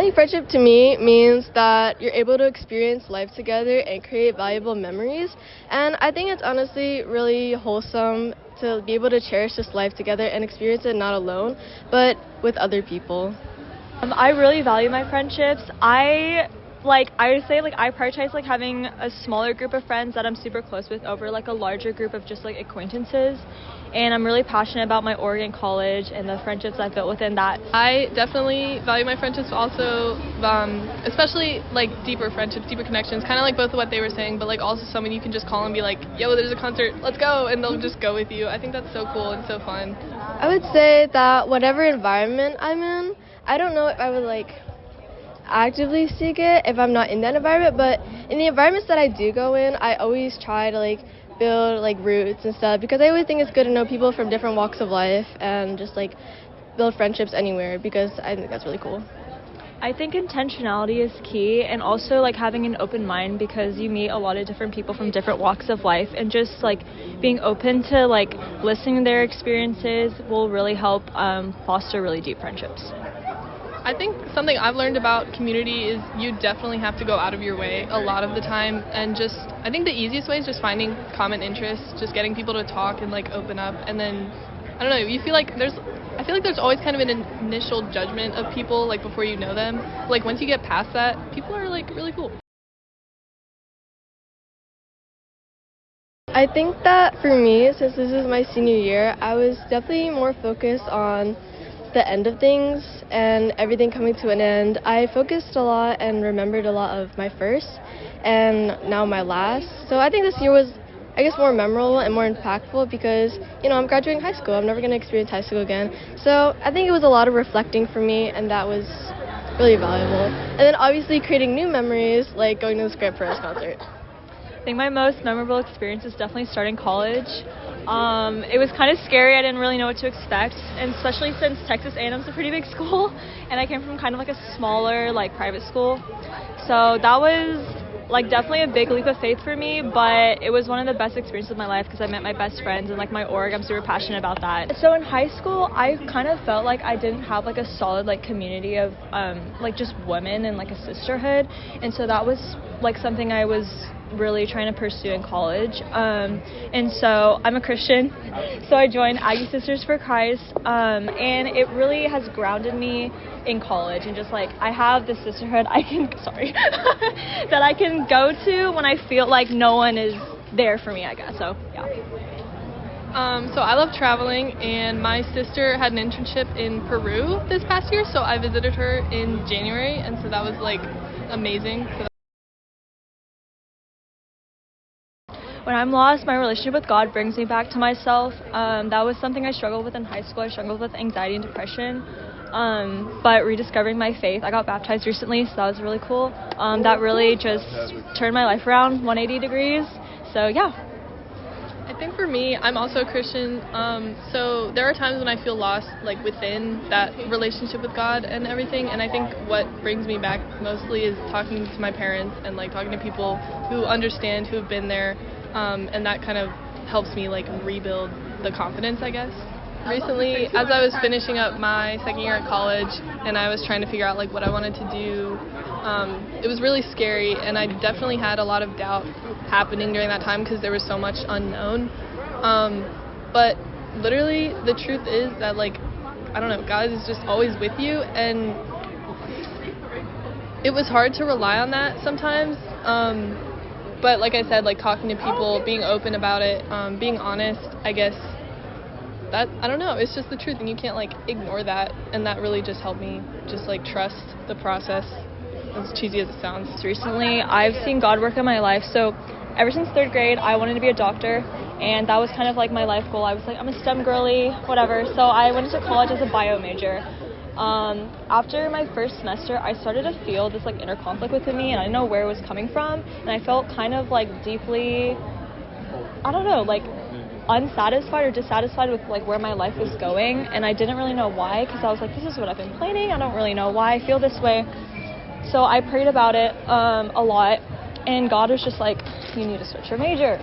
think friendship to me means that you're able to experience life together and create valuable memories. And I think it's honestly really wholesome to be able to cherish this life together and experience it not alone, but with other people. I really value my friendships. I would say I prioritize having a smaller group of friends that I'm super close with over a larger group of just acquaintances. And I'm really passionate about my Oregon College and the friendships I've built within that. I definitely value my friendships also, especially deeper friendships, deeper connections, kind of like both of what they were saying, but also someone you can just call and be like, yo, there's a concert, let's go, and they'll just go with you. I think that's so cool and so fun. I would say that whatever environment I'm in, I don't know if I would actively seek it if I'm not in that environment, but in the environments that I do go in, I always try to build roots and stuff, because I always think it's good to know people from different walks of life and just build friendships anywhere, because I think that's really cool. I think intentionality is key, and also having an open mind, because you meet a lot of different people from different walks of life, and just being open to listening to their experiences will really help foster really deep friendships. I think something I've learned about community is you definitely have to go out of your way a lot of the time, and I think the easiest way is just finding common interests, just getting people to talk and open up, and then I don't know, I feel like there's always kind of an initial judgment of people before you know them. Once you get past that, people are really cool. I think that for me, since this is my senior year, I was definitely more focused on the end of things and everything coming to an end. I focused a lot and remembered a lot of my first and now my last. So I think this year was, more memorable and more impactful, because, I'm graduating high school. I'm never going to experience high school again. So I think it was a lot of reflecting for me, and that was really valuable. And then obviously creating new memories, like going to the Scrap Perez concert. I think my most memorable experience is definitely starting college. It was kind of scary. I didn't really know what to expect, and especially since Texas A&M's a pretty big school, and I came from kind of a smaller private school. So that was definitely a big leap of faith for me, but it was one of the best experiences of my life, because I met my best friends and my org. I'm super passionate about that. So in high school, I kind of felt I didn't have a solid community of just women and a sisterhood, and so that was something I was really trying to pursue in college. And so I'm a Christian, so I joined Aggie Sisters for Christ, and it really has grounded me in college, and just I have this sisterhood that I can go to when I feel no one is there for me, I guess. So yeah. So I love traveling, and my sister had an internship in Peru this past year, so I visited her in January, and so that was amazing. When I'm lost, my relationship with God brings me back to myself. That was something I struggled with in high school. I struggled with anxiety and depression. But rediscovering my faith, I got baptized recently, so that was really cool. That really just turned my life around 180 degrees. So yeah. I think for me, I'm also a Christian, so there are times when I feel lost, within that relationship with God and everything, and I think what brings me back mostly is talking to my parents and talking to people who understand, who've been there, and that kind of helps me rebuild the confidence, I guess. Recently, as I was finishing up my second year at college and I was trying to figure out what I wanted to do, it was really scary, and I definitely had a lot of doubt happening during that time, because there was so much unknown. But literally the truth is that I don't know, God is just always with you, and it was hard to rely on that sometimes. But like I said, talking to people, being open about it, being honest, I guess, that, I don't know, it's just the truth, and you can't ignore that, and that really just helped me just trust the process, as cheesy as it sounds. Recently, I've seen God work in my life. So ever since third grade, I wanted to be a doctor, and that was kind of my life goal. I was I'm a STEM girly, whatever. So I went to college as a bio major. After my first semester, I started to feel this inner conflict within me, and I didn't know where it was coming from, and I felt kind of deeply, I don't know, unsatisfied or dissatisfied with where my life was going, and I didn't really know why, because I was this is what I've been planning. I don't really know why I feel this way. So I prayed about it a lot, and God was just you need to switch your major.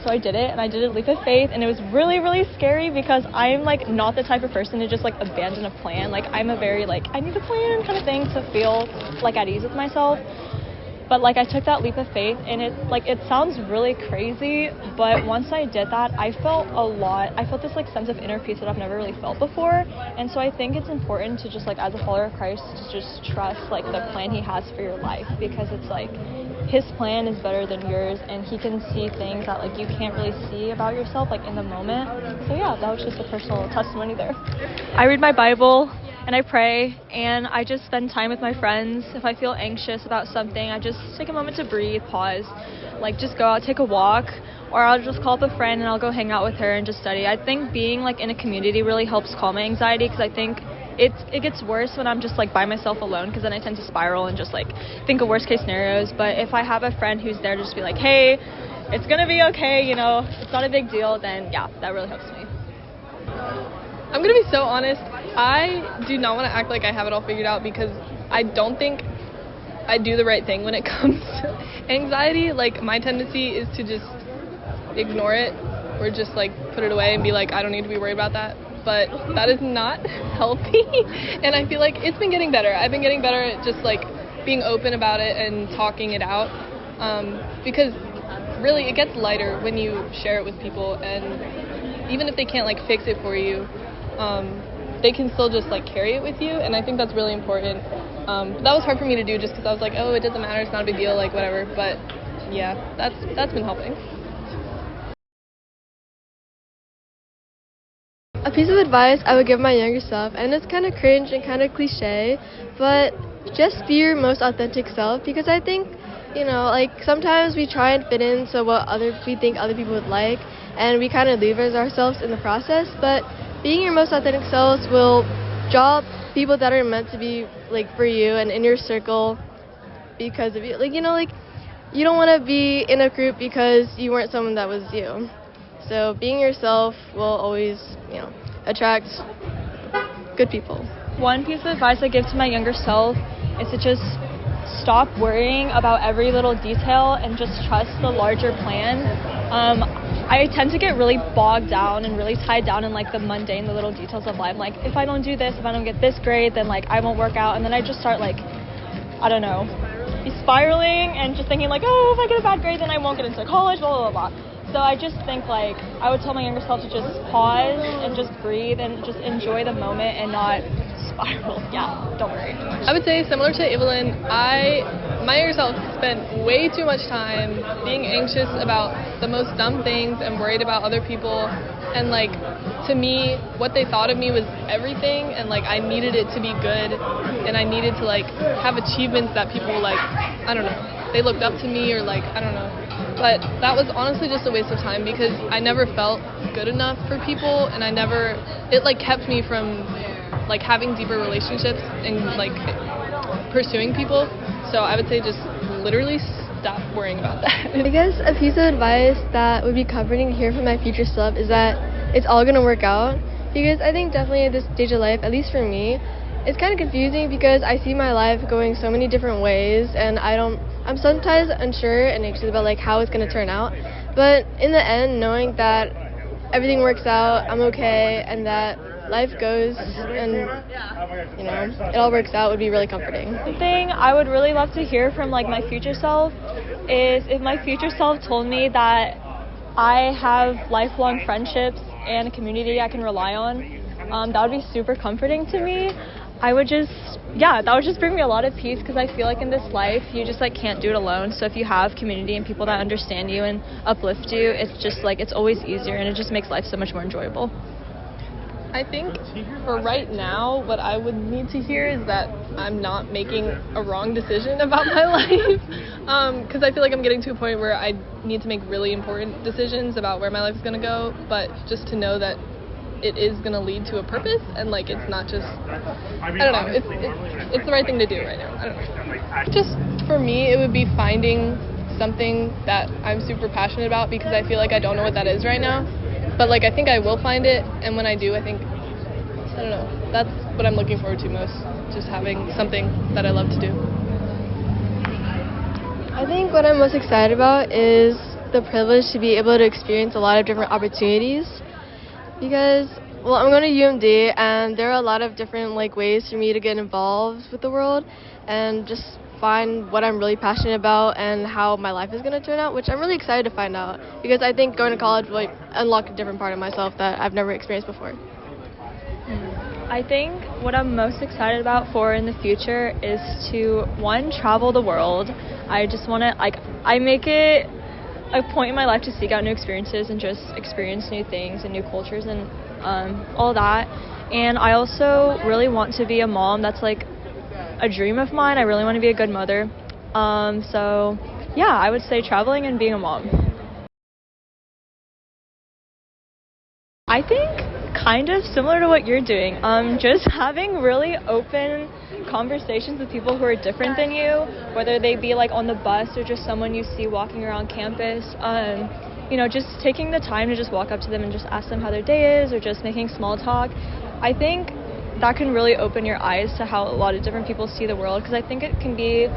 so I did it, and I did a leap of faith, and it was really, really scary because I'm like not the type of person to just like abandon a plan. Like I'm a very like I need a plan kind of thing to feel like at ease with myself. But like I took that leap of faith, and it sounds really crazy, but once I did that, I felt this like sense of inner peace that I've never really felt before. And so I think it's important to just like as a follower of Christ to just trust like the plan he has for your life, because it's like his plan is better than yours, and he can see things that like you can't really see about yourself like in the moment. So yeah, that was just a personal testimony there. I read my Bible and I pray, and I just spend time with my friends. If I feel anxious about something, I just take a moment to breathe, pause, like just go out, take a walk, or I'll just call up a friend and I'll go hang out with her and just study. I think being like in a community really helps calm my anxiety, because I think it gets worse when I'm just like by myself alone, because then I tend to spiral and just like think of worst case scenarios. But if I have a friend who's there to just be like, hey, it's gonna be okay, you know, it's not a big deal, then yeah, that really helps me. I'm going to be so honest. I do not want to act like I have it all figured out, because I don't think I do the right thing when it comes to anxiety. Like, my tendency is to just ignore it or just, like, put it away and be like, I don't need to be worried about that. But that is not healthy. And I feel like it's been getting better. I've been getting better at just, like, being open about it and talking it out. Because really it gets lighter when you share it with people. And even if they can't, like, fix it for you, they can still just like carry it with you, and I think that's really important. That was hard for me to do just because I was like, oh, it doesn't matter, it's not a big deal, like whatever. But yeah, that's been helping. A piece of advice I would give my younger self, and it's kind of cringe and kind of cliche, but just be your most authentic self, because I think, you know, like sometimes we try and fit in so what we think other people would like, and we kind of leave ourselves in the process. But being your most authentic selves will draw people that are meant to be like for you and in your circle because of you. Like, you know, like you don't want to be in a group because you weren't someone that was you. So being yourself will always, you know, attract good people. One piece of advice I give to my younger self is to just stop worrying about every little detail and just trust the larger plan. I tend to get really bogged down and really tied down in like the mundane, the little details of life. Like if I don't do this, if I don't get this grade, then like I won't work out, and then I just start like, I don't know, be spiraling and just thinking like, oh, if I get a bad grade, then I won't get into college, blah, blah, blah, blah. So I just think like I would tell my younger self to just pause and just breathe and just enjoy the moment and not spiral. Yeah, don't worry. I would say similar to Evelyn, my younger self spent way too much time being anxious about the most dumb things and worried about other people. And like, to me, what they thought of me was everything, and like I needed it to be good, and I needed to like have achievements that people like, I don't know, they looked up to me, or like, I don't know. But that was honestly just a waste of time, because I never felt good enough for people, and it like kept me from like having deeper relationships and like pursuing people. So I would say just literally stop worrying about that. I guess a piece of advice that would be comforting to hear from my future self is that it's all going to work out, because I think definitely at this stage of life, at least for me, it's kind of confusing because I see my life going so many different ways, and I'm sometimes unsure and anxious about like how it's going to turn out. But in the end, knowing that everything works out, I'm okay, and that life goes and, you know, it all works out would be really comforting. The thing I would really love to hear from like my future self is if my future self told me that I have lifelong friendships and a community I can rely on, that would be super comforting to me. That would just bring me a lot of peace, because I feel like in this life you just like can't do it alone. So if you have community and people that understand you and uplift you, it's just like it's always easier, and it just makes life so much more enjoyable. I think for right now, what I would need to hear is that I'm not making a wrong decision about my life, because I feel like I'm getting to a point where I need to make really important decisions about where my life is going to go, but just to know that it is going to lead to a purpose, and like it's not just, I don't know, it's the right thing to do right now. I don't know. Just for me, it would be finding something that I'm super passionate about, because I feel like I don't know what that is right now. But like I think I will find it, and when I do, I think, I don't know, that's what I'm looking forward to most, just having something that I love to do. I think what I'm most excited about is the privilege to be able to experience a lot of different opportunities because, well, I'm going to UMD and there are a lot of different ways for me to get involved with the world and just find what I'm really passionate about and how my life is going to turn out, which I'm really excited to find out because I think going to college will unlock a different part of myself that I've never experienced before. I think what I'm most excited about for in the future is to, one, travel the world. I just want to, I make it a point in my life to seek out new experiences and just experience new things and new cultures and all that. And I also really want to be a mom. That's a dream of mine. I really want to be a good mother. So yeah, I would say traveling and being a mom. I think kind of similar to what you're doing. Just having really open conversations with people who are different than you, whether they be on the bus or just someone you see walking around campus. Just taking the time to just walk up to them and just ask them how their day is or just making small talk. I think that can really open your eyes to how a lot of different people see the world, because I think it can be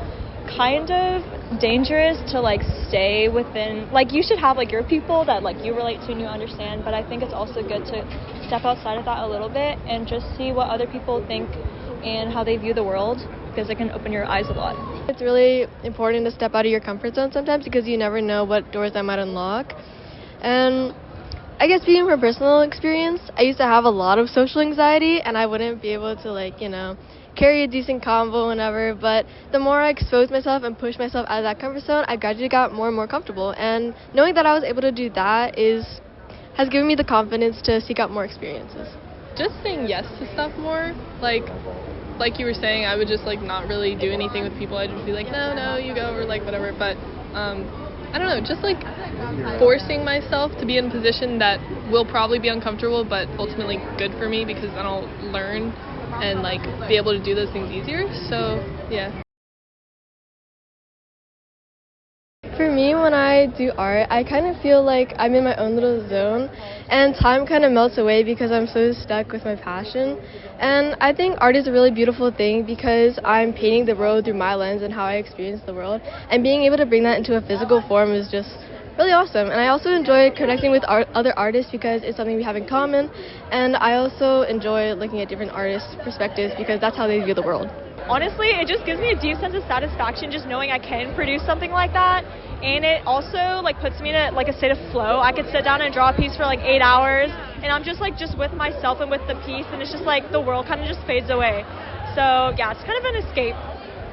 kind of dangerous to stay within, you should have your people that you relate to and you understand, but I think it's also good to step outside of that a little bit and just see what other people think and how they view the world, because it can open your eyes a lot. It's really important to step out of your comfort zone sometimes because you never know what doors that might unlock. And I guess speaking from personal experience, I used to have a lot of social anxiety and I wouldn't be able to carry a decent convo whenever, but the more I exposed myself and pushed myself out of that comfort zone, I gradually got more and more comfortable, and knowing that I was able to do that has given me the confidence to seek out more experiences. Just saying yes to stuff more, like you were saying, I would just not really do anything with people. I'd just be no, you go, or whatever, but I don't know, just forcing myself to be in a position that will probably be uncomfortable but ultimately good for me because then I'll learn and be able to do those things easier. So yeah. For me, when I do art, I kind of feel like I'm in my own little zone and time kind of melts away because I'm so stuck with my passion. And I think art is a really beautiful thing because I'm painting the world through my lens and how I experience the world, and being able to bring that into a physical form is just really awesome. And I also enjoy connecting with other artists because it's something we have in common, and I also enjoy looking at different artists' perspectives because that's how they view the world. Honestly, it just gives me a deep sense of satisfaction just knowing I can produce something like that, and it also puts me in a state of flow. I could sit down and draw a piece for 8 hours, and I'm just with myself and with the piece, and it's just the world kind of just fades away. So yeah, it's kind of an escape,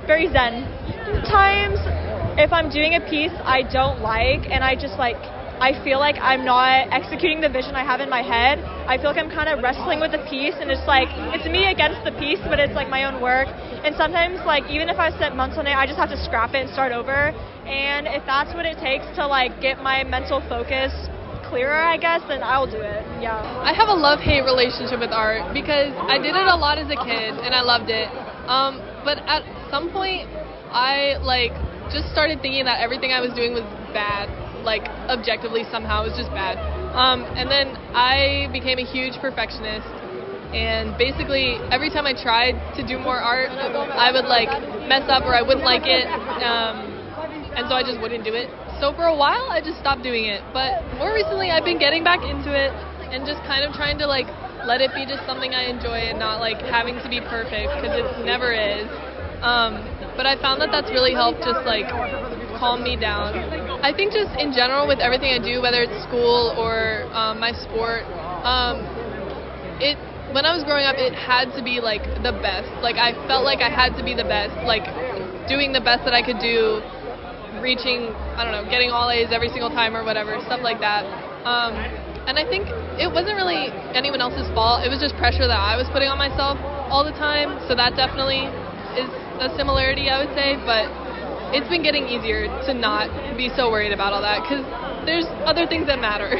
very zen. Sometimes if I'm doing a piece I don't like and I just I feel like I'm not executing the vision I have in my head, I feel like I'm kind of wrestling with the piece, and it's it's me against the piece, but it's my own work. And sometimes even if I spent months on it, I just have to scrap it and start over. And if that's what it takes to get my mental focus clearer, I guess, then I'll do it. Yeah. I have a love-hate relationship with art because I did it a lot as a kid and I loved it. But at some point I just started thinking that everything I was doing was bad. Objectively somehow it was just bad. And then I became a huge perfectionist, and basically every time I tried to do more art I would mess up or I wouldn't like it, and so I just wouldn't do it. So for a while I just stopped doing it, but more recently I've been getting back into it and just kind of trying to let it be just something I enjoy and not having to be perfect, because it never is. But I found that that's really helped just calm me down. I think just in general with everything I do, whether it's school or my sport, when I was growing up it had to be the best. I felt like I had to be the best, doing the best that I could do, reaching, I don't know, getting all A's every single time or whatever, stuff like that. And I think it wasn't really anyone else's fault, it was just pressure that I was putting on myself all the time, so that definitely is a similarity, I would say. But it's been getting easier to not be so worried about all that because there's other things that matter.